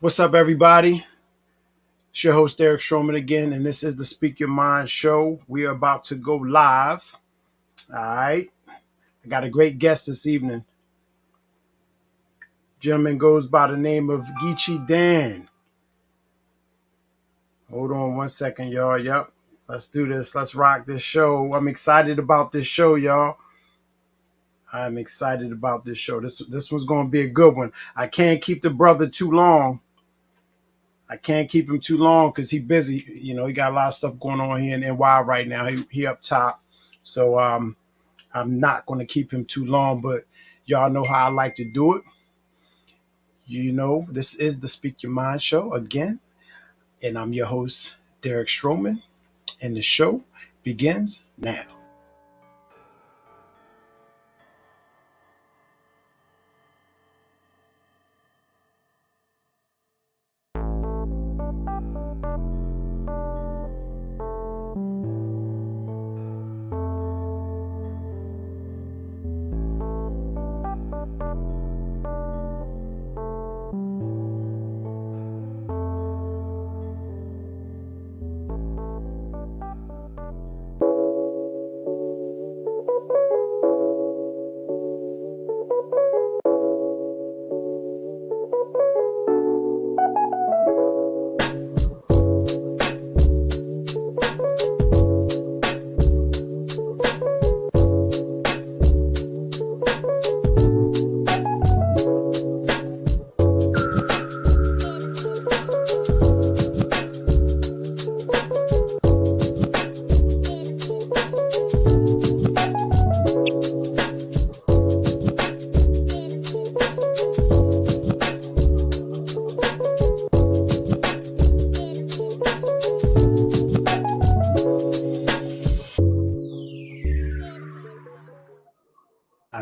What's up, everybody? It's your host, Derek Stroman again, and this is the Speak Your Mind show. We are about to go live. All right. I got a great guest this evening. Gentleman goes by the name of Geechie Dan. Hold on one second, y'all. Yep. Let's do this. Let's rock this show. I'm excited about this show, y'all. I'm excited about this show. This one's going to be a good one. I can't keep the brother too long. I can't keep him too long because he's busy. You know, he got a lot of stuff going on here in NY right now. He up top. So I'm not going to keep him too long, but y'all know how I like to do it. You know, this is the Speak Your Mind show again. And I'm your host, Derek Stroman. And the show begins now.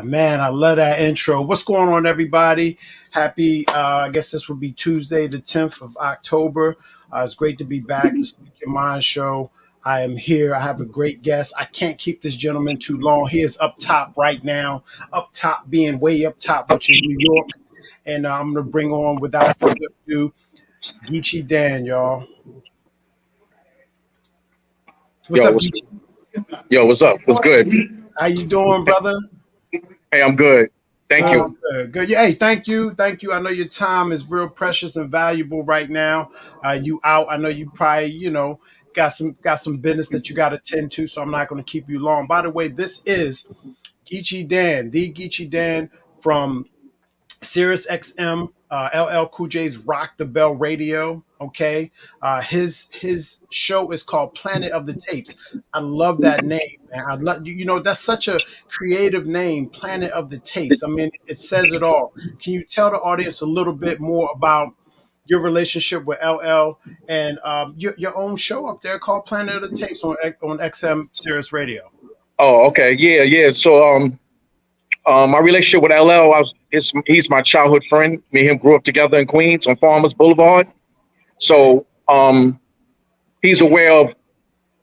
Man, I love that intro. What's going on, everybody? Happy, I guess this will be Tuesday, the 10th of October. It's great to be back. The Speak Your Mind show. I am here. I have a great guest. I can't keep this gentleman too long. He is up top right now, up top being way up top, which is New York. And I'm going to bring on, without further ado, Geechie Dan, y'all. What's up, Geechie? Yo, what's up? What's good? How you doing, brother? Hey, I'm good. Thank you. Good. Yeah, hey, thank you. I know your time is real precious and valuable right now. You out. I know you probably, got some business that you got to tend to, so I'm not going to keep you long. By the way, this is Geechie Dan, the Geechie Dan from Sirius XM, LL Cool J's Rock the Bell Radio. Okay, his show is called Planet of the Tapes. I love that name, man. I love that's such a creative name, Planet of the Tapes. I mean, it says it all. Can you tell the audience a little bit more about your relationship with LL and your own show up there called Planet of the Tapes on XM Sirius Radio? Oh, okay. Yeah. So, my relationship with LL, he's my childhood friend. Me and him grew up together in Queens on Farmers Boulevard. So, he's aware of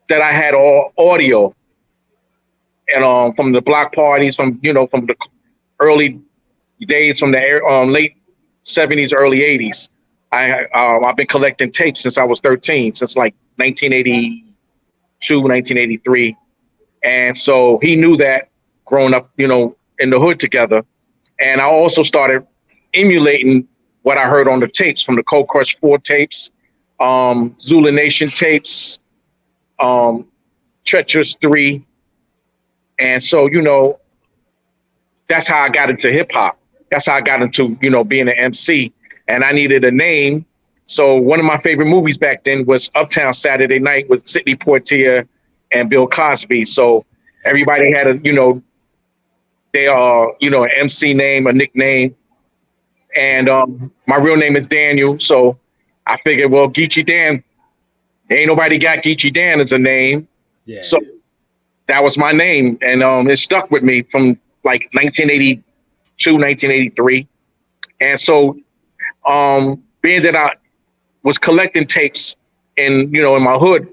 that I had all audio and from the block parties, from the early days, from the late '70s, early '80s. I've been collecting tapes since I was 13, since like 1982, 1983, and so he knew that growing up, in the hood together. And I also started emulating what I heard on the tapes, from the Cold Crush 4 tapes, Zulu Nation tapes, Treacherous 3. And so, that's how I got into hip hop. That's how I got into, being an MC. And I needed a name. So one of my favorite movies back then was Uptown Saturday Night with Sidney Poitier and Bill Cosby. So everybody had they are, an MC name, a nickname. And my real name is Daniel. So I figured, well, Geechie Dan, ain't nobody got Geechie Dan as a name. Yeah. So that was my name. And it stuck with me from like 1982, 1983. And so being that I was collecting tapes in my hood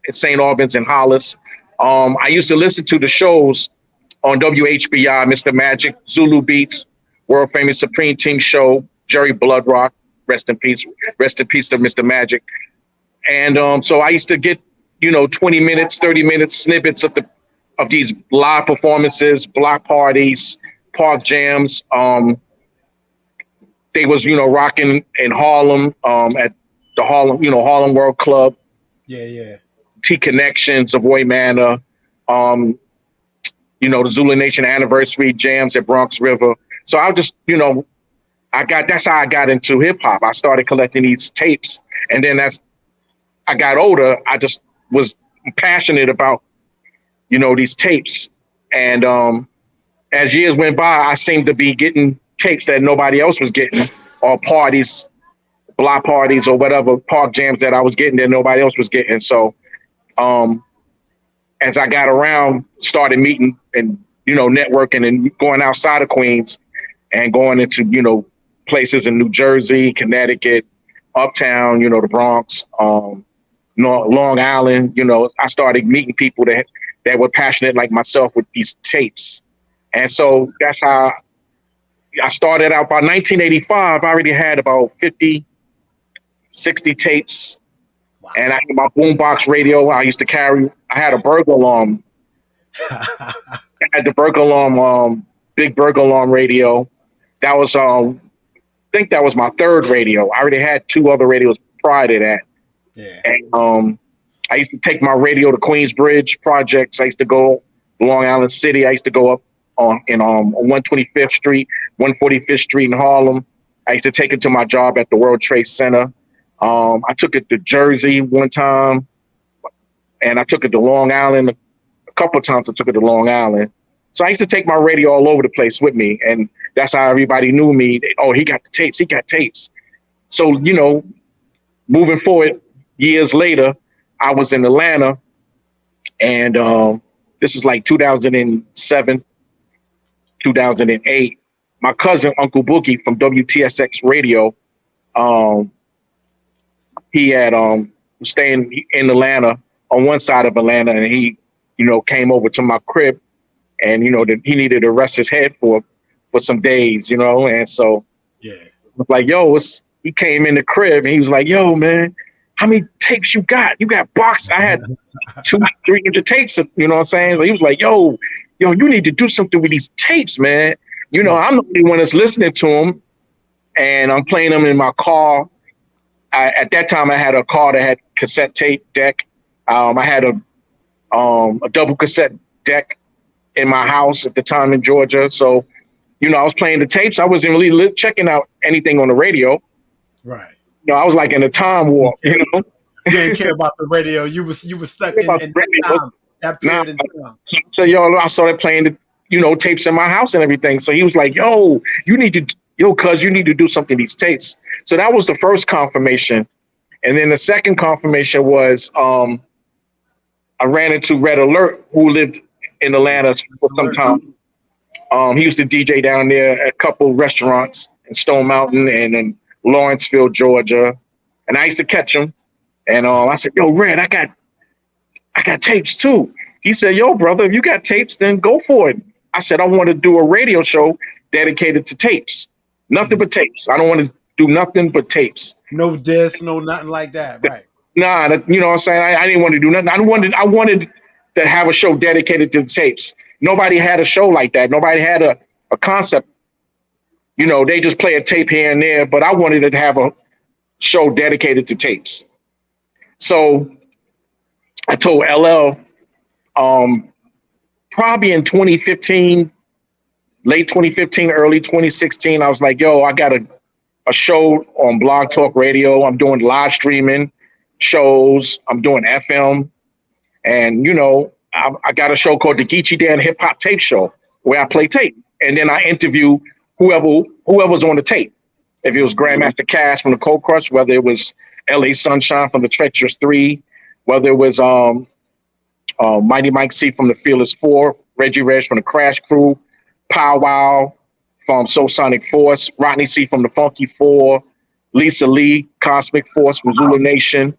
in St. Albans and Hollis, I used to listen to the shows on WHBI, Mr. Magic, Zulu Beats, World Famous Supreme Team Show, Jerry Bloodrock, rest in peace, rest in peace to Mr. Magic. And so I used to get 20 minutes, 30 minutes snippets of these live performances, block parties, park jams. They was rocking in Harlem at the Harlem World Club, Yeah, yeah. T Connections, Avoy Manor, um, the Zulu Nation anniversary jams at Bronx River. So I just that's how I got into hip hop. I started collecting these tapes, and then as I got older, I just was passionate about these tapes. And as years went by, I seemed to be getting tapes that nobody else was getting, or parties, block parties, or whatever park jams that I was getting that nobody else was getting. So um, as I got around, started meeting and networking and going outside of Queens and going into places in New Jersey, Connecticut, Uptown, the Bronx, Long Island. I started meeting people that were passionate like myself with these tapes, and so that's how I started out. By 1985, I already had about 50, 60 tapes, Wow. and I had my boombox radio. I used to carry. I had a burglar alarm. I had the burglar alarm, big burglar alarm radio. That was I think that was my third radio. I already had two other radios prior to that. Yeah. And I used to take my radio to Queensbridge projects. I used to go to Long Island City. I used to go up on 125th Street, 145th Street in Harlem. I used to take it to my job at the World Trade Center. I took it to Jersey one time, and I took it to Long Island a couple of times. I took it to Long Island. So I used to take my radio all over the place with me, and that's how everybody knew me. Oh, he got the tapes. He got tapes. So moving forward, years later, I was in Atlanta, and this is like 2007, 2008. My cousin, Uncle Boogie from WTSX Radio, he had was staying in Atlanta on one side of Atlanta, and he, came over to my crib, and he needed to rest his head for some days, and so Yeah. I was like, yo, he came in the crib and he was like, yo, man, how many tapes you got? You got box. I had 300 tapes, you know what I'm saying? So he was like, yo, you need to do something with these tapes, man. I'm the only one that's listening to them, and I'm playing them in my car. At that time, I had a car that had cassette tape deck. I had a double cassette deck in my house at the time in Georgia. So, I was playing the tapes. I wasn't really checking out anything on the radio. Right. I was like in a time warp, You didn't care about the radio. You was stuck in that period in time. So, I started playing the, tapes in my house and everything. So he was like, yo, cuz you need to do something with these tapes. So that was the first confirmation. And then the second confirmation was I ran into Red Alert, who lived in Atlanta for some time. He used to DJ down there at a couple restaurants in Stone Mountain and in Lawrenceville, Georgia. And I used to catch him. And I said, yo, Red, I got tapes too. He said, yo, brother, if you got tapes, then go for it. I said, I want to do a radio show dedicated to tapes. Nothing but tapes. I don't want to do nothing but tapes. No disc, no nothing like that. Right. Nah, you know what I'm saying? I didn't want to do nothing. I wanted to have a show dedicated to tapes. Nobody had a show like that. Nobody had a concept. They just play a tape here and there, but I wanted to have a show dedicated to tapes. So I told LL, probably in 2015, late 2015, early 2016, I was like, yo, I got a show on Blog Talk Radio. I'm doing live streaming shows. I'm doing FM. And, I got a show called the Geechie Dan Hip Hop Tape Show where I play tape. And then I interview whoever's on the tape. If it was Grandmaster Cass from the Cold Crush, whether it was LA Sunshine from the Treacherous 3, whether it was Mighty Mike C from the Fearless 4, Reggie Reg from the Crash Crew, Pow Wow from Soul Sonic Force, Rodney C from the Funky 4, Lisa Lee, Cosmic Force from Zulu Nation.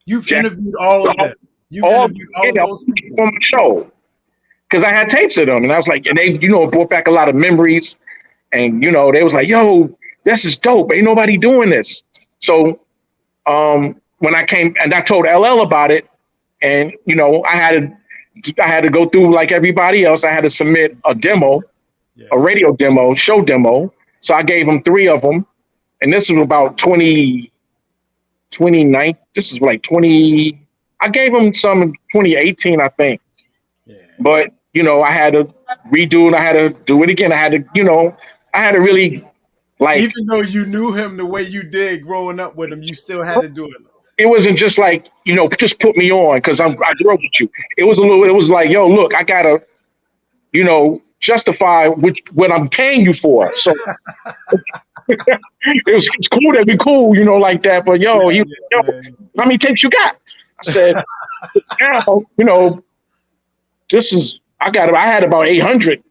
You've interviewed all of them. You've interviewed all of those people on the show because I had tapes of them, and I was like, and they, brought back a lot of memories, and they was like, yo, this is dope. Ain't nobody doing this. So when I came and I told LL about it, and you know, I had to go through like everybody else. I had to submit a demo, Yeah. a radio demo, show demo. So I gave him 3 of them, and this was about 29. This is like 20. I gave him some in 2018, I think. Yeah. But you know, I had to redo it. I had to do it again. I had to, you know, I had to really like. Even though you knew him the way you did growing up with him, you still had to do it. It wasn't just like, you know, just put me on because I grew up with you. It was a little. It was like, yo, look, I gotta, you know, justify what I'm paying you for. So it's cool to be cool, you know, like that. But yo, Yeah, yo, how many tapes you got? I said, now, you know, I had about 800,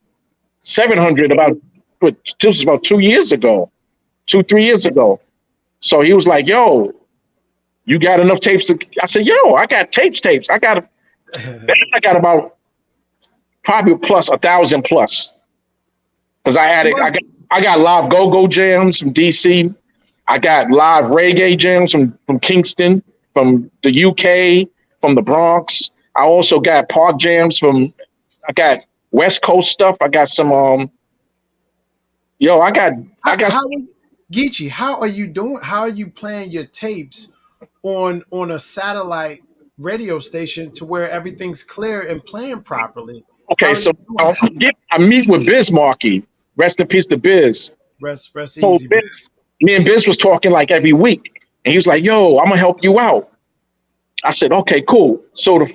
700 but this was about 2 years ago, 3 years ago. So he was like, yo, you got enough tapes I said, yo, I got tapes. I got about probably plus 1,000 plus. Cause I got live go-go jams from DC. I got live reggae jams from Kingston, from the UK, from the Bronx. I also got park jams I got West Coast stuff. I got some I got Geechie, how are you doing? How are you playing your tapes on a satellite radio station to where everything's clear and playing properly? okay, so I meet with Biz Markie. Rest in peace to Biz. Rest So easy, Biz. me and Biz was talking like every week. And he was like, yo, I'm gonna help you out. I said, okay, cool. So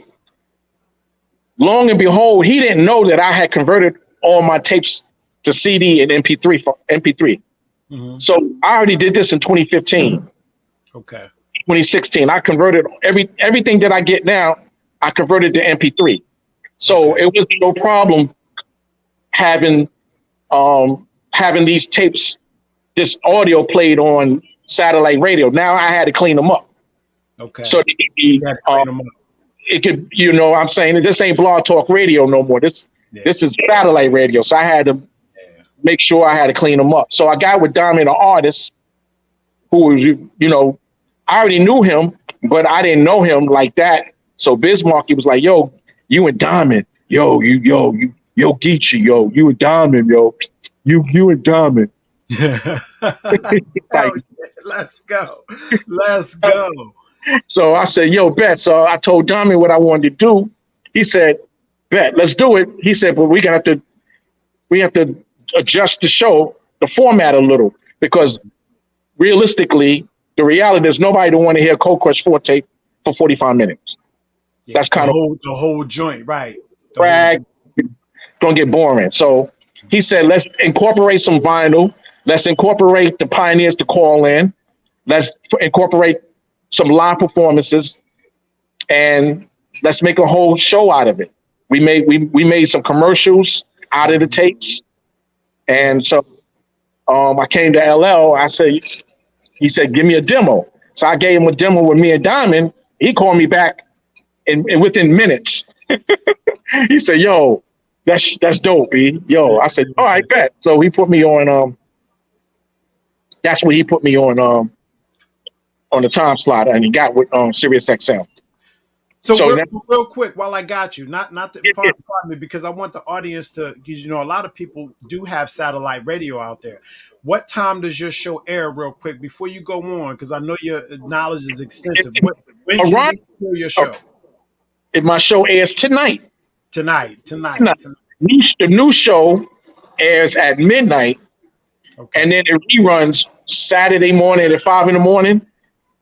long and behold, he didn't know that I had converted all my tapes to CD and MP3 for MP3. Mm-hmm. So I already did this in 2015. Okay. 2016. I converted everything that I get now, I converted to MP3. So it was no problem having these tapes, this audio played on satellite radio. Now I had to clean them up. Okay. So it could, you know what I'm saying? This ain't Blog Talk Radio no more. This is satellite radio. So I had to make sure I had to clean them up. So I got with Diamond, an artist who was, you know, I already knew him, but I didn't know him like that. So Bismarck, he was like, yo, you and Diamond, yo, Geechie, yo, you and Diamond, yo, you and Diamond. Like, let's go. So I said, yo, bet. So I told Diamond what I wanted to do. He said, bet, let's do it. He said, but we have to adjust the show, the format a little, because realistically, the reality is nobody don't want to hear Cold Crush 4 tape for 45 minutes. Yeah, that's kind of the whole joint, right? Brag, it's gonna get boring. So he said, let's incorporate some vinyl. Let's incorporate the pioneers to call in. Let's incorporate some live performances, and let's make a whole show out of it. We made some commercials out of the tapes, and so I came to LL. He said, give me a demo. So I gave him a demo with me and Diamond. He called me back and within minutes. He said, yo, that's dope, B. Yo, I said, all right, bet. So he put me on, that's what he put me on the time slot, and he got with Sirius XM. So real quick, while I got you, not to pardon me, because I want the audience to, because you know a lot of people do have satellite radio out there. What time does your show air, real quick, before you go on? Because I know your knowledge is extensive. When can you hear your show? My show airs tonight. Tonight. The new show airs at midnight, and then it reruns Saturday morning at 5 in the morning.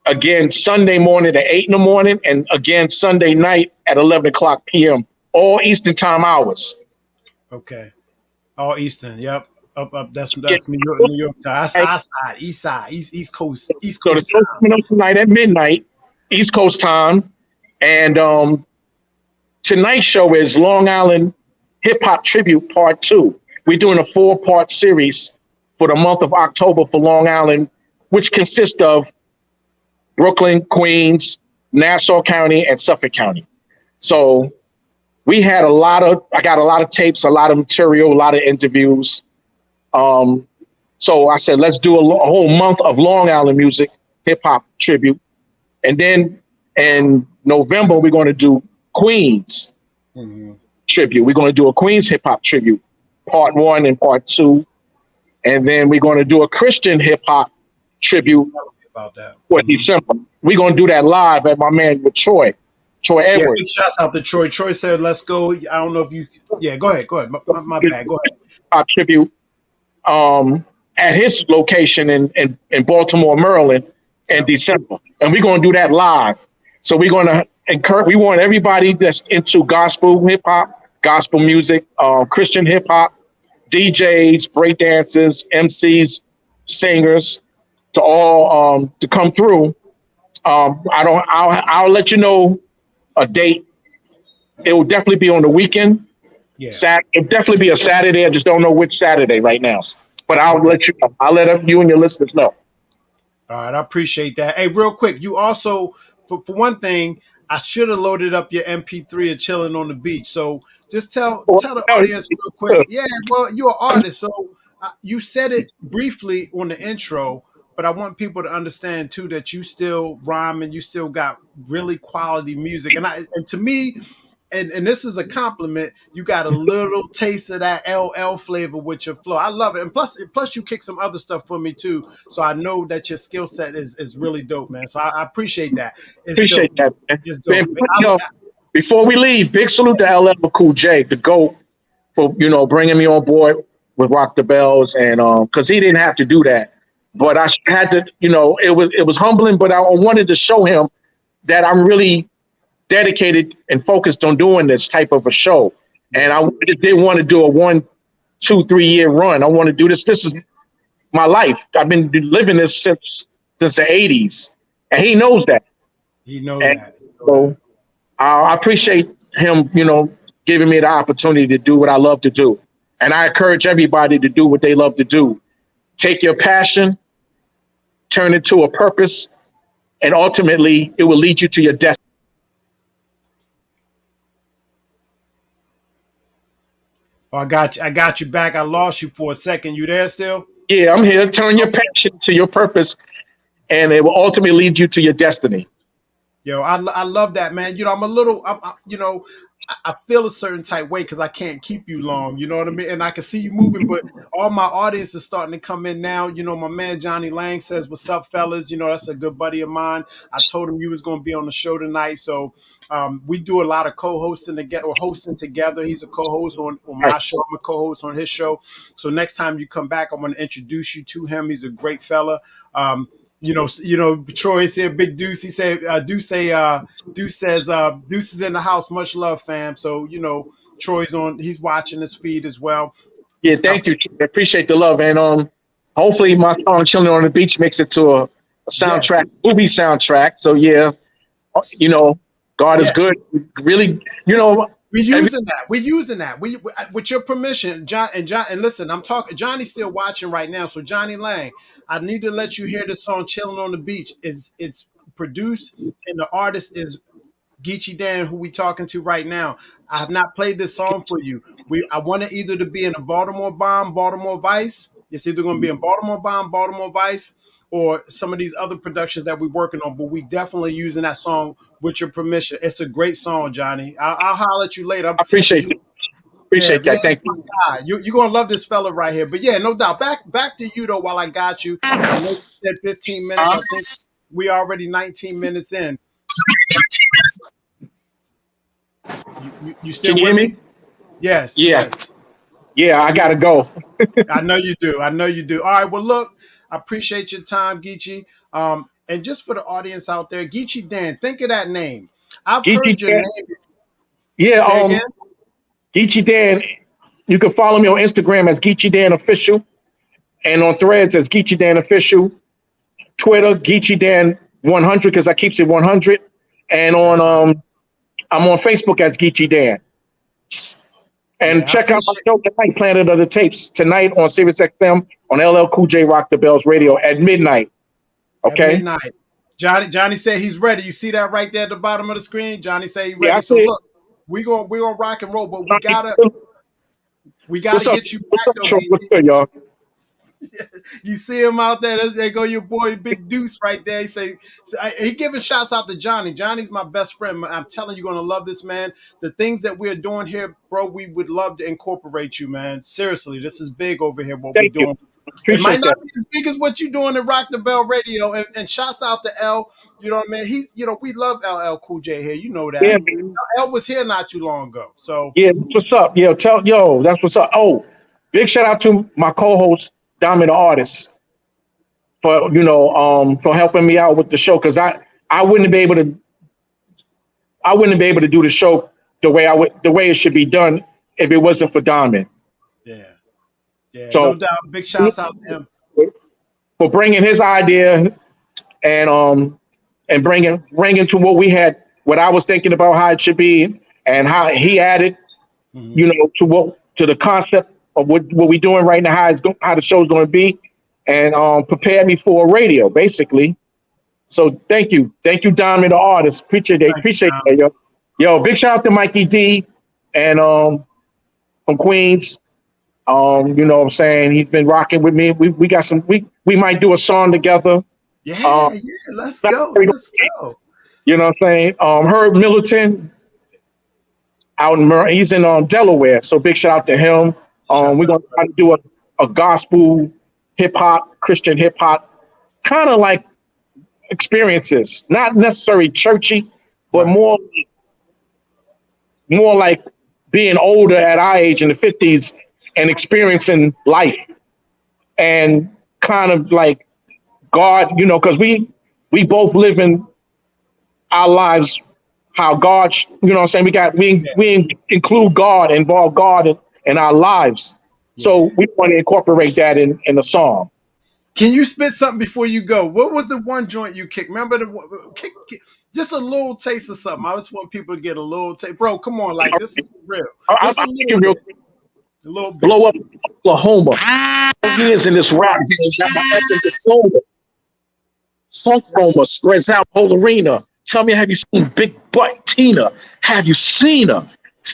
Again, Sunday morning at 8 in the morning, and again, Sunday night at 11 o'clock p.m., all Eastern time hours. Okay. All Eastern, yep. Up. That's New York time. East Coast. So the show's coming up tonight at midnight, East Coast time. And tonight's show is Long Island Hip Hop Tribute Part 2. We're doing a 4-part series for the month of October for Long Island, which consists of Brooklyn, Queens, Nassau County, and Suffolk County. So I got a lot of tapes, a lot of material, a lot of interviews. So I said, let's do a whole month of Long Island music, hip hop tribute. And then in November, we're going to do Queens Mhm. tribute. We're going to do a Queens hip hop tribute, part one and part two. And then we're going to do a Christian hip hop Yeah, tribute tell me about that. for Mhm. December. We're going to do that live at my man with Troy Yeah, Edwards. big shouts out to Troy. Troy said, "Let's go." I don't know if you. Yeah, go ahead. Go ahead. My bad. Go ahead. Tribute um, at his location in Baltimore, Maryland, in Yep. December, and we're going to do that live. So we're going to encourage. We want everybody that's into gospel hip hop, gospel music, Christian hip hop, DJs, breakdancers, MCs, singers, to all to come through. I don't. I'll let you know a date. It will definitely be on the weekend. Yeah. It'll definitely be a Saturday. I just don't know which Saturday right now. But I'll Okay. let you know. I'll let you and your listeners know. All right, I appreciate that. Hey, real quick, you also, for one thing, I should have loaded up your MP3 and chilling on the beach. So just tell the audience real quick. Yeah, well, you're an artist, so you said it briefly on the intro, but I want people to understand too that you still rhyme and you still got really quality music. And to me, and this is a compliment. You got a little taste of that LL flavor with your flow. I love it, and plus you kick some other stuff for me too. So I know that your skill set is really dope, man. So I appreciate that. It's Appreciate dope. that, man. It's dope. Man, before we leave, big salute to LL Cool J, the GOAT, for bringing me on board with Rock the Bells, and because he didn't have to do that, but I had to. It was humbling, but I wanted to show him that I'm really dedicated and focused on doing this type of a show. And Yeah, I just didn't want to do a 1, 2, 3 year run. I want to do this. This is my life. I've been living this since the '80s, and he knows that. he know And that. He know that. so I appreciate him, giving me the opportunity to do what I love to do. And I encourage everybody to do what they love to do. Take your passion, turn it to a purpose, and ultimately it will lead you to your destiny. Oh, I got you. I got you back. I lost you for a second. You there still? Yeah, I'm here. Turn your passion to your purpose, and it will ultimately lead you to your destiny. Yo, I love that, man. I'm a little, I feel a certain type way because I can't keep you long. You know what I mean? And I can see you moving, but all my audience is starting to come in now. My man Johnny Lang says, "What's up, fellas?" That's a good buddy of mine. I told him you was going to be on the show tonight, so we do a lot of co-hosting together or hosting together. He's a co-host on All right. my show. I'm a co-host on his show. So next time you come back, I'm going to introduce you to him. He's a great fella. Troy said, "Big Deuce." He said, Deuce says, Deuce is in the house. Much love, fam. So Troy's on. He's watching this feed as well. Yeah, Uh, thank you. I appreciate the love. And hopefully my song Chilling on the Beach makes it to a yes, soundtrack, movie soundtrack. So yeah, God is yeah. good. Really, We're every, using that. We're using that. With your permission, John. And listen, I'm talking. Johnny's still watching right now. So Johnny Lang, I need to let you hear this song "Chilling on the Beach." It's produced and the artist is Geechie Dan, who we talking to right now. I have not played this song for you. I want it either to be in a Baltimore Bomb, Baltimore Vice. It's either going to be in Baltimore Bomb, Baltimore Vice, or some of these other productions that we're working on. But we definitely using that song with your permission. It's a great song, Johnny. I'll holler at you later. I appreciate that. Yeah, Appreciate man, that. Thank you. my God, you're gonna love this fella right here. But yeah, no doubt. Back to you though. While I got you, I know you said 15 minutes. I think we already 19 minutes in. You Can still you hear with me? me? Yes, Yeah, yes. yeah. I We gotta go. I know you do. I know you do. All right. Well, look, I appreciate your time, Geechee. And just for the audience out there, Geechee Dan, think of that name. I've Geechee heard your Dan. name. Yeah. Say again. Geechee Dan. You can follow me on Instagram as Geechee Dan Official, and on Threads as Geechee Dan Official. Twitter Geechee Dan 100 because I keeps it 100, and on That's right. I'm on Facebook as Geechee Dan. And Yeah, I check out my appreciate. show tonight, Planet of the Tapes, tonight on Sirius XM on LL Cool J Rock the Bells Radio at midnight. At Okay? midnight. Johnny said he's ready. You see that right there at the bottom of the screen? Johnny said he's Yeah, I ready. So see look, we gonna rock and roll, but we it. gotta we What's gotta up? get you What's back up, though, Troy? What's Geechee. good, y'all? You see him out there. There go your boy Big Deuce right there. He say, he giving shouts out to Johnny. Johnny's my best friend. I'm telling you, you're gonna love this man. The things that we're doing here, bro, we would love to incorporate you, man. Seriously, this is big over here. What we Thank you. doing. It might Appreciate not that. be as big as what you're doing at Rock the Bell Radio. And shouts out to L. You know what I mean? He's, we love LL Cool J here. You know Yeah, that. man. L was here not too long ago. So Yeah, that's what's up. That's what's up. Oh, big shout out to my co-host, Diamond the Artist, for for helping me out with the show because I wouldn't be able to do the show the way it should be done if it wasn't for Diamond. yeah, yeah, no So doubt. Big shouts out to him. for bringing his idea and bringing to what I was thinking about how it should be and how he added Mhm. to the concept of what we're doing right now, how the show's going to be, and prepared me for radio, basically. So thank you, Diamond the Artist. Thank you, Appreciate that, Dom. yo. Big shout out to Mikey D and from Queens. You know what I'm saying? He's been rocking with me. We got we might do a song together. Yeah, Um, yeah, let's go. Let's go. you know what I'm saying? Herb Middleton he's in Delaware. So big shout out to him. Shouts We're out. gonna try to do a gospel hip hop, Christian hip hop, kind of like experiences, not necessarily churchy, but Right. more like being older at our age in the 50s and experiencing life and kind of like God, because we both live in our lives how God, what I'm saying, Yeah, we include God, involve God in our lives. yeah. So we want to incorporate that in the song. Can you spit something before you go? What was the one joint you kicked? Remember just a little taste of something. I just want people to get a little taste. Bro, come on, like this is real. Just a I'll make little it real bit. quick. A little bit. Blow up Oklahoma. Years in this rap game, got my head in the shoulder. Funk Roma spreads out whole arena. Tell me, have you seen Big Butt Tina? Have you seen her?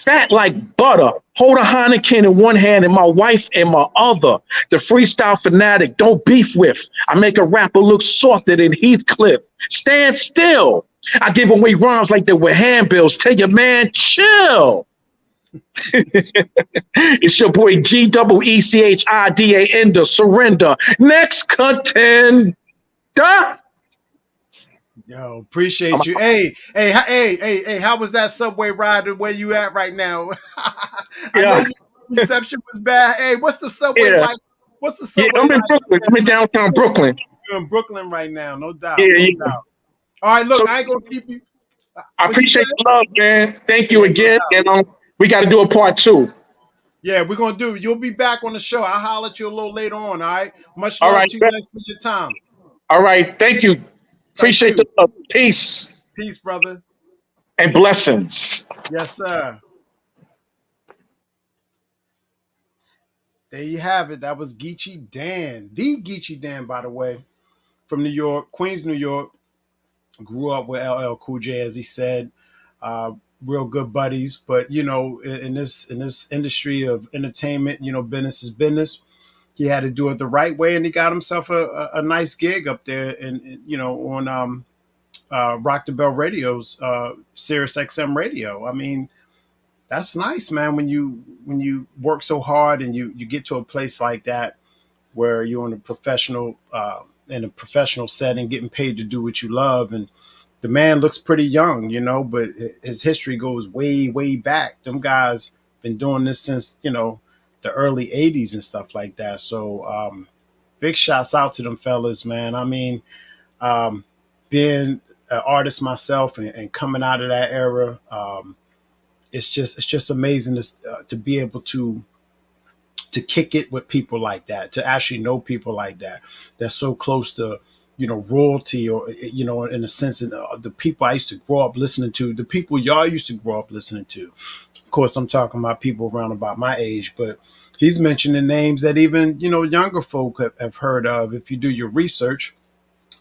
Fat like butter. Hold a Heineken in one hand and my wife in my other. The freestyle fanatic, don't beef with. I make a rapper look softer than Heathcliff. Stand still. I give away rhymes like they were handbills. Tell your man, chill. It's your boy GEECHIDA Ender. Surrender. Next contender. Yo, appreciate you. Hey, how was that subway ride where you at right now? I know Yeah, your reception was bad. Hey, what's the subway yeah, like? What's the yeah. subway I'm in like? Brooklyn. I'm in downtown Brooklyn. You're in Brooklyn right now, no Yeah, doubt, no yeah. doubt. All right, look, So I ain't gonna keep you. I What you say? appreciate the love, man. Thank you Yeah, no again. doubt. And we got to do a part two. Yeah, we're gonna do. You'll be back on the show. I'll holler at you a little later on. All right. Much All love right. to you. Thanks for your time. All right. Thank you. Thank Appreciate the you. love. Peace Peace, brother. and blessings. Yes, sir. There you have it. That was Geechie Dan, the Geechie Dan, by the way, from New York, Queens, New York. Grew up with LL Cool J, as he said. Uh, Real good buddies, but in this industry of entertainment, business is business. He had to do it the right way, and he got himself a nice gig up there, and on Rock the Bell Radio's Sirius XM radio. I mean, that's nice, man. When you work so hard and you get to a place like that where you're in a professional setting, getting paid to do what you love, and the man looks pretty young, but his history goes way, way back. Them guys been doing this since the early '80s and stuff like that. So big shouts out to them fellas, man. I mean, um, being an artist myself and coming out of that era, it's just amazing to be able to kick it with people like that, to actually know people like that, that's so close to royalty, or in a sense, the people I used to grow up listening to, the people y'all used to grow up listening to. Of course, I'm talking about people around about my age, but he's mentioning names that even younger folk have heard of. If you do your research,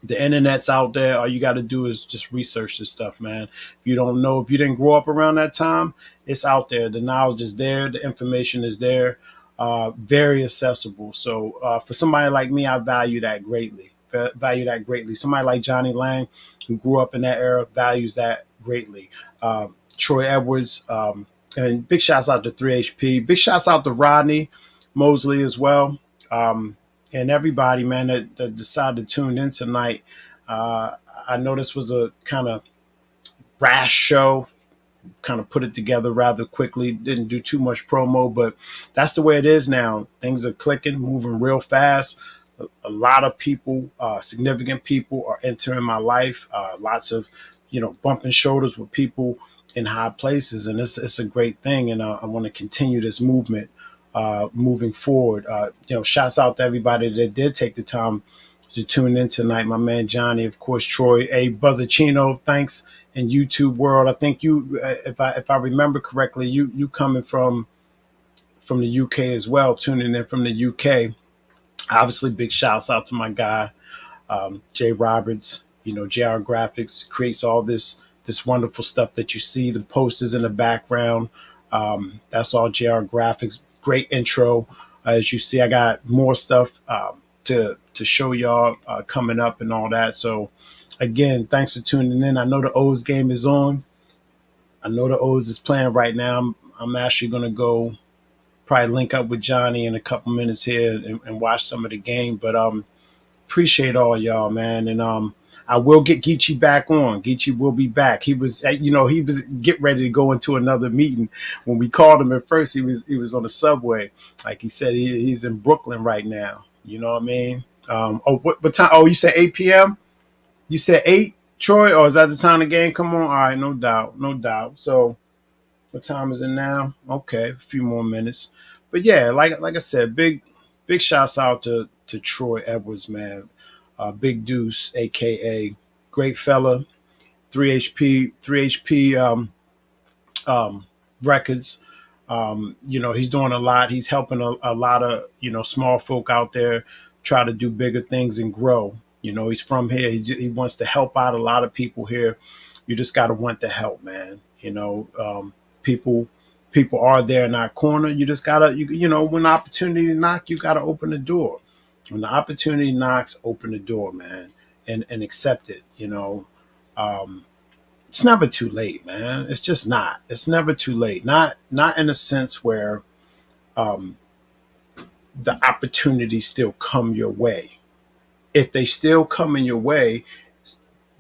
the internet's out there. All you got to do is just research this stuff, man. If you don't know, if you didn't grow up around that time, it's out there. The knowledge is there. The information is there. very accessible. So for somebody like me, I value that greatly. Value that greatly. Somebody like Johnny Lang, who grew up in that era, values that greatly. Troy Edwards, and big shouts out to 3HP. Big shouts out to Rodney Mosley as well, and everybody, man, that decided to tune in tonight. Uh, I know this was a kind of rash show, kind of put it together rather quickly. Didn't do too much promo, but that's the way it is now. Things are clicking, moving real fast. A lot of people, significant people, are entering my life. Lots of, bumping shoulders with people in high places, and it's a great thing. And I want to continue this movement moving forward. Shouts out to everybody that did take the time to tune in tonight. My man Johnny, of course, Troy, a Buzzacino, thanks in YouTube world. I think you, if I remember correctly, you coming from the UK as well, tuning in from the UK. Obviously, big shouts out to my guy Jay Roberts. JR Graphics creates all this wonderful stuff that you see. The posters in the background. That's all JR Graphics. Great intro. As you see, I got more stuff to show y'all coming up and all that. So again, thanks for tuning in. I know the O's game is on. I know the O's is playing right now. I'm actually gonna go probably link up with Johnny in a couple minutes here and watch some of the game. But appreciate all y'all, man. And I will get Geechie back on. Geechie will be back. He was getting ready to go into another meeting. When we called him at first, he was on the subway. Like he said, he's in Brooklyn right now. You know what I mean? What time? Oh, you said 8 p.m. You said 8, Troy, or is that the time the game come on? All right, no doubt, no doubt. So what time is it now? Okay, a few more minutes. But yeah, like I said, big shouts out to Troy Edwards, man. Big Deuce, aka great fella, 3HP um, records. He's doing a lot. He's helping a lot of small folk out there try to do bigger things and grow. He's from here. He wants to help out a lot of people here. You just got to want the help, man. People people are there in our corner. You just gotta when the opportunity knock, you gotta open the door. When the opportunity knocks, open the door, man, and accept it. Um, it's never too late, man. It's just not. It's never too late. Not in a sense where um, the opportunities still come your way. If they still come in your way,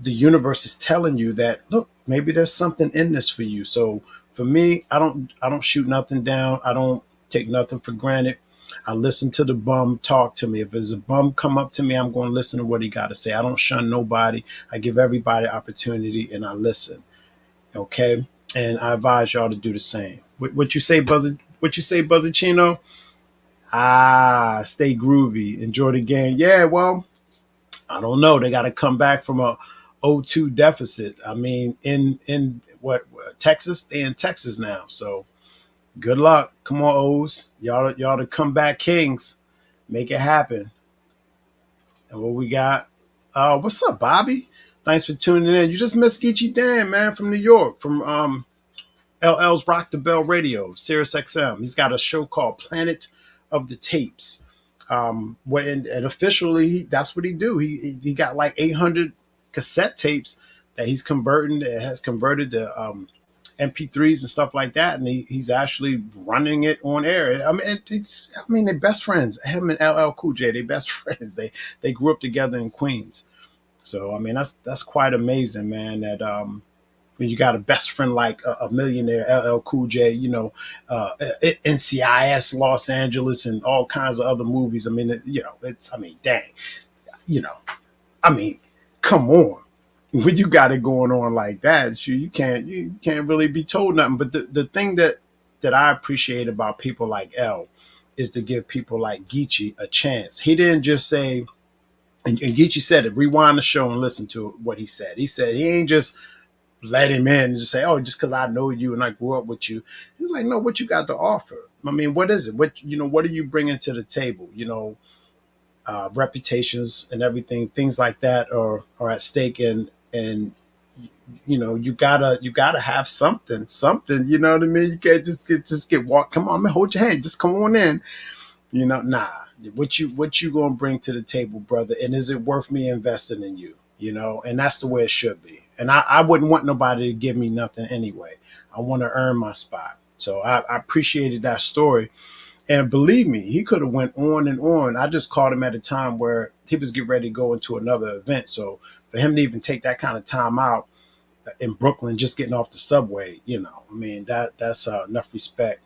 the universe is telling you that, look, maybe there's something in this for you. So for me, I don't shoot nothing down. I don't take nothing for granted. I listen to the bum talk to me. If there's a bum come up to me, I'm going to listen to what he got to say. I don't shun nobody. I give everybody opportunity and I listen. Okay, and I advise y'all to do the same. What you say, Buzzer? What you say, Buzzachino? Stay groovy. Enjoy the game. Yeah, well, I don't know. They got to come back from a 0-2 deficit. I mean, in what Texas? They in Texas now. So good luck. Come on, O's. Y'all to come back kings. Make it happen. And what we got? What's up, Bobby? Thanks for tuning in. You just missed Geechie Dan, man, from New York, from LL's Rock the Bell Radio, Sirius XM. He's got a show called Planet of the Tapes. And officially, that's what he do. He got like 800 cassette tapes that he's converting. That has converted to MP3s and stuff like that, and he's actually running it on air. I mean, they're best friends. Him and LL Cool J, they best friends. They grew up together in Queens. So I mean, that's quite amazing, man. That when you got a best friend like a millionaire, LL Cool J, NCIS Los Angeles and all kinds of other movies. I mean, dang, you know, I mean, come on. When you got it going on like that, you can't really be told nothing. But the thing that I appreciate about people like L is to give people like Geechee a chance. He didn't just say, and Geechee said it, rewind the show and listen to what he said. He said he ain't just let him in and just say, oh, just because I know you and I grew up with you. He's like, no, what you got to offer? I mean, what is it? What are you bringing to the table? Reputations and everything, things like that are at stake. And you gotta have something. You know what I mean? You can't just get walk. Come on, man, hold your hand. Just come on in. Nah. What you gonna bring to the table, brother? And is it worth me investing in you? And that's the way it should be. And I wouldn't want nobody to give me nothing anyway. I want to earn my spot. So I appreciated that story. And believe me, he could have went on and on. I just caught him at a time where he was getting ready to go into another event. So for him to even take that kind of time out in Brooklyn, just getting off the subway, I mean, that's enough respect.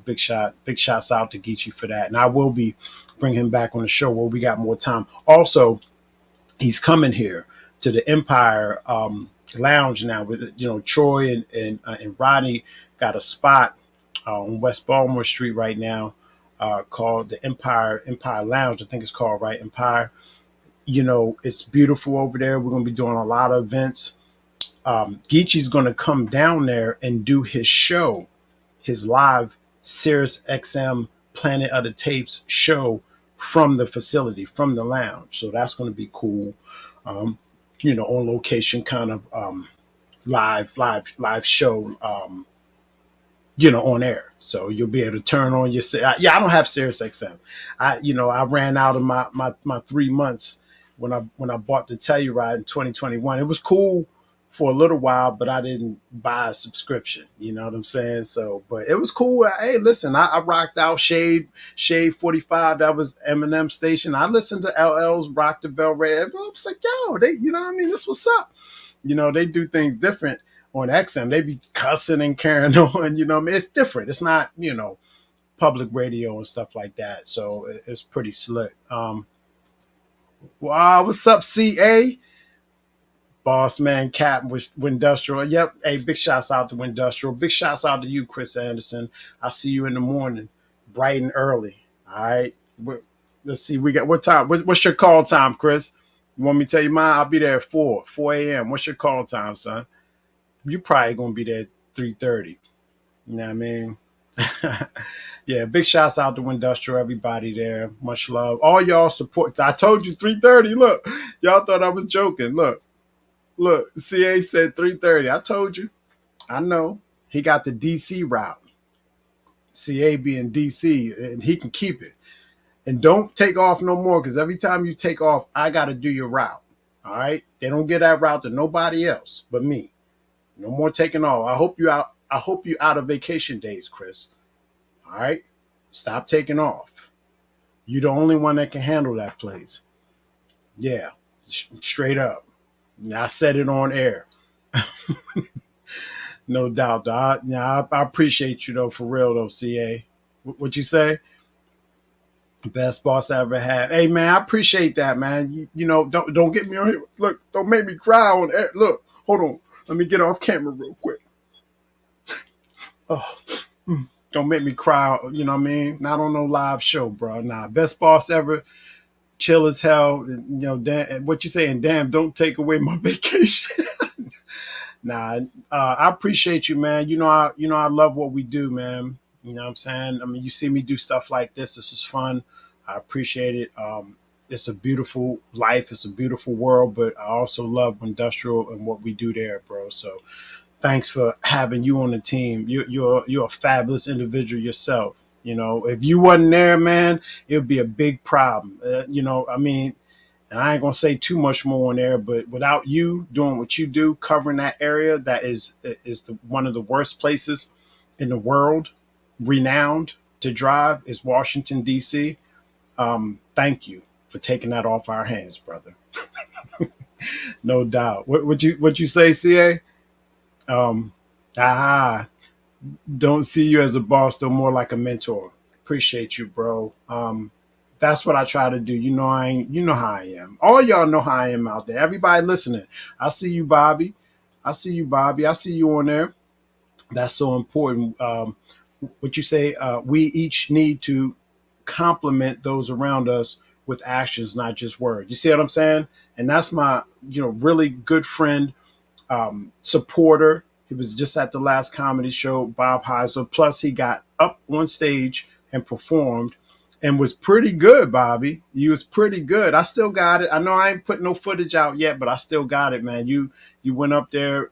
Big shots out to Geechee for that. And I will be bringing him back on the show where we got more time. Also, he's coming here to the Empire Lounge now with Troy and Rodney got a spot on West Baltimore Street right now called the Empire Lounge. I think it's called right Empire. It's beautiful over there. We're going to be doing a lot of events. Geechee's going to come down there and do his show, his live Sirius XM Planet of the Tapes show from the facility, from the lounge. So that's going to be cool. Um, on location kind of live show. On air. So you'll be able to turn on your. Yeah, I don't have Sirius XM. I ran out of my 3 months when I bought the Telluride in 2021. It was cool for a little while, but I didn't buy a subscription. You know what I'm saying? So, but it was cool. Hey, listen, I rocked out Shade 45. That was Eminem station. I listened to LL's Rock the Bell Radio. I was like, yo, they, you know what I mean? This what's up. They do things different on XM. They be cussing and carrying on. I mean, it's different. It's not, public radio and stuff like that. So it's pretty slick. Wow, what's up, CA? Boss man, Cap with Industrial. Yep. Hey, big shouts out to Industrial. Big shouts out to you, Chris Anderson. I'll see you in the morning, bright and early. All right. Let's see. We got what time? What's your call time, Chris? You want me to tell you mine? I'll be there at 4 a.m. What's your call time, son? You probably gonna be there at 3:30. You know what I mean? Yeah, big shouts out to Industrial, everybody there. Much love. All y'all support. I told you 3:30. Look, y'all thought I was joking. Look, CA said 3:30. I told you. I know. He got the DC route. CA being DC, and he can keep it. And don't take off no more, because every time you take off, I got to do your route. All right? They don't get that route to nobody else but me. No more taking off. I hope you out of vacation days, Chris. All right? Stop taking off. You're the only one that can handle that place. Yeah, straight up. I said it on air. No doubt. I appreciate you though, for real though, CA. What you say? Best boss I ever had. Hey man, I appreciate that, man. Don't get me on here. Look, don't make me cry on air. Look, hold on. Let me get off camera real quick. Oh, don't make me cry. You know what I mean? Not on no live show, bro. Nah, best boss ever. Chill as hell. Dan, what you saying? Damn, don't take away my vacation. Nah, I appreciate you, man. I love what we do, man. You know what I'm saying? I mean, you see me do stuff like this. This is fun. I appreciate it. It's a beautiful life. It's a beautiful world, but I also love Industrial and what we do there, bro. So thanks for having you on the team. You're a fabulous individual yourself. If you wasn't there, man, it would be a big problem. I mean, and I ain't gonna say too much more on there, but without you doing what you do, covering that area that is one of the worst places in the world, renowned to drive, is Washington D.C. Thank you for taking that off our hands, brother. No doubt. What you say, CA? Um, ah, don't see you as a boss, though more like a mentor. Appreciate you, bro. That's what I try to do. You know how I am. All y'all know how I am out there. Everybody listening. I see you, Bobby. I see you, Bobby. I see you on there. That's so important. What you say, we each need to compliment those around us with actions, not just words. You see what I'm saying? And that's my, really good friend, supporter. He was just at the last comedy show, Bob Heisler. Plus, he got up on stage and performed and was pretty good, Bobby. You was pretty good. I still got it. I know I ain't put no footage out yet, but I still got it, man. You went up there,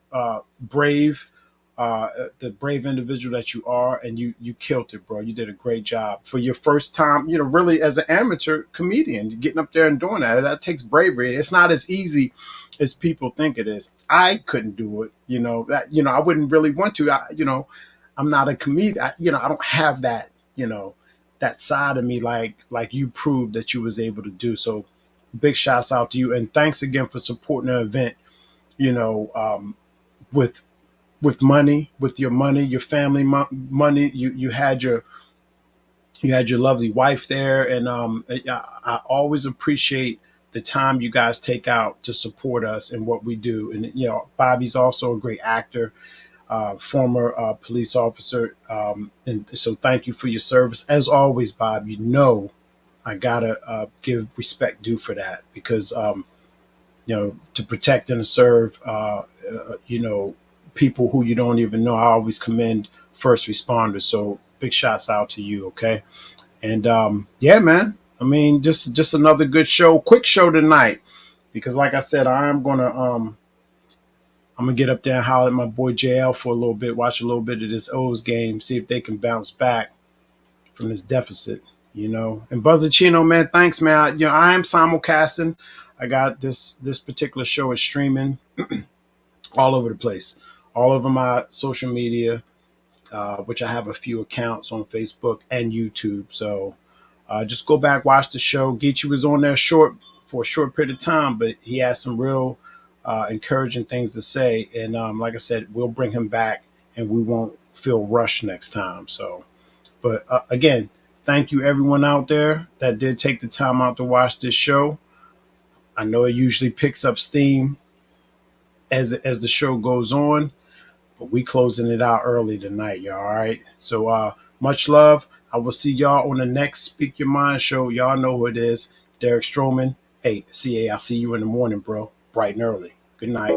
brave, the brave individual that you are, and you killed it, bro. You did a great job for your first time. You know, really as an amateur comedian, getting up there and doing that. That takes bravery. It's not as easy as people think it is. I couldn't do it. You know that. You know, I wouldn't really want to. I'm not a comedian. I don't have that. That side of me like you proved that you was able to do. So big shouts out to you, and thanks again for supporting the event. You know, with money, with your money, your family money. You had your lovely wife there, and I always appreciate the time you guys take out to support us and what we do. And Bobby's also a great actor, former police officer, and so thank you for your service as always, Bob. I gotta give respect due for that because to protect and to serve people who you don't even know. I always commend first responders. So big shouts out to you. Okay, and yeah, man. I mean, just another good show, quick show tonight because, like I said, I'm gonna get up there and holler at my boy JL for a little bit, watch a little bit of this O's game, see if they can bounce back from this deficit. And Buzzachino, man, thanks, man. I am simulcasting. I got this particular show is streaming all over the place, all over my social media, which I have a few accounts on Facebook and YouTube. So just go back, watch the show. Geechee was on there for a short period of time, but he has some real encouraging things to say. And like I said, we'll bring him back, and we won't feel rushed next time. So, but again, thank you everyone out there that did take the time out to watch this show. I know it usually picks up steam as the show goes on, but we closing it out early tonight, y'all. All right. So much love. I will see y'all on the next Speak Your Mind show. Y'all know who it is. Derek Stroman. Hey, CA, I'll see you in the morning, bro. Bright and early. Good night.